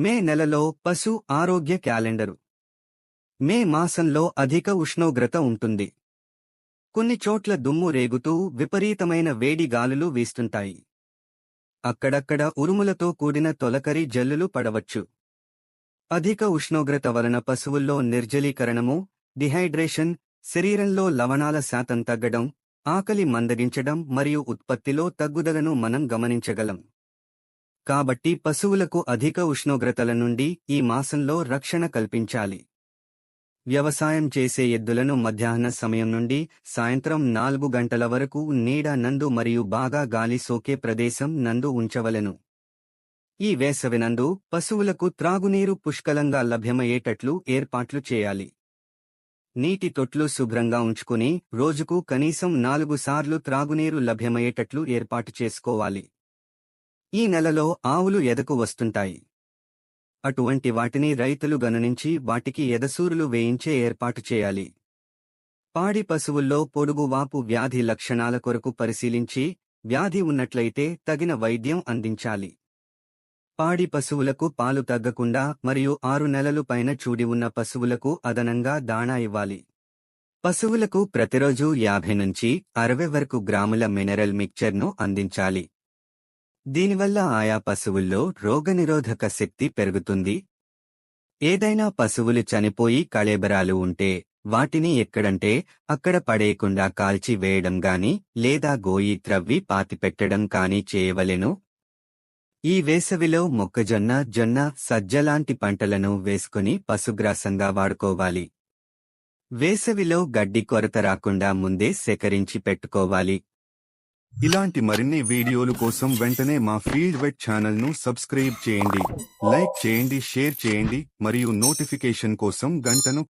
మే నెలలో పశు ఆరోగ్య క్యాలెండరు. మే మాసంలో అధిక ఉష్ణోగ్రత ఉంటుంది. కొన్ని చోట్ల దుమ్ము రేగుతూ విపరీతమైన వేడి గాలులు వీస్తుంటాయి. అక్కడక్కడ ఉరుములతో కూడిన తొలకరి జల్లులు పడవచ్చు. అధిక ఉష్ణోగ్రత వలన పశువుల్లో నిర్జలీకరణము, డిహైడ్రేషన్, శరీరంలో లవణాల శాతం తగ్గడం, ఆకలి మందగించడం మరియు ఉత్పత్తిలో తగ్గుదలను మనం గమనించగలం. కాబట్టి పశువులకు అధిక ఉష్ణోగ్రతల నుండి ఈ మాసంలో రక్షణ కల్పించాలి. వ్యవసాయం చేసే ఎద్దులను మధ్యాహ్న సమయం నుండి సాయంత్రం 4 గంటల వరకు నీడ నందు మరియు బాగా గాలి సోకే ప్రదేశం నందు ఉంచవలెను. ఈ వేసవినందు పశువులకు త్రాగునీరు పుష్కలంగా లభ్యమయ్యేటట్లు ఏర్పాట్లు చేయాలి. నీటి తొట్లు శుభ్రంగా ఉంచుకుని రోజుకు కనీసం 4 సార్లు త్రాగునీరు లభ్యమయ్యేటట్లు ఏర్పాటు చేసుకోవాలి. ఈ నెలలో ఆవులు ఎదకు వస్తుంటాయి. అటువంటి వాటిని రైతులు గమనించి వాటికి ఎదసూరులు వేయించే ఏర్పాటు చేయాలి. పాడి పశువుల్లో పొడుగువాపు వ్యాధి లక్షణాల కొరకు పరిశీలించి వ్యాధి ఉన్నట్లయితే తగిన వైద్యం అందించాలి. పాడి పశువులకు పాలు తగ్గకుండా మరియు 6 నెలలు పైన చూడి ఉన్న పశువులకు అదనంగా దాణా ఇవ్వాలి. పశువులకు ప్రతిరోజు 50 నుంచి 60 వరకు గ్రాముల మినరల్ మిక్చర్ను అందించాలి. దీనివల్ల ఆయా పశువుల్లో రోగనిరోధక శక్తి పెరుగుతుంది. ఏదైనా పశువులు చనిపోయి కళేబరాలు ఉంటే వాటిని ఎక్కడంటే అక్కడ పడేయకుండా కాల్చి వేయడం గాని లేదా గోయి త్రవ్వి పాతిపెట్టడం కాని చేయవలెను. ఈ వేసవిలో మొక్కజొన్న, జొన్న, సజ్జలాంటి పంటలను వేసుకుని పశుగ్రాసంగా వాడుకోవాలి. వేసవిలో గడ్డి కొరత రాకుండా ముందే సేకరించి పెట్టుకోవాలి. ఇలాంటి మరిన్ని వీడియోలు కోసం వెంటనే మా ఫీల్డ్ వెట్ ఛానల్ను సబ్స్క్రైబ్ చేయండి, లైక్ చేయండి, షేర్ చేయండి మరియు నోటిఫికేషన్ కోసం గంటను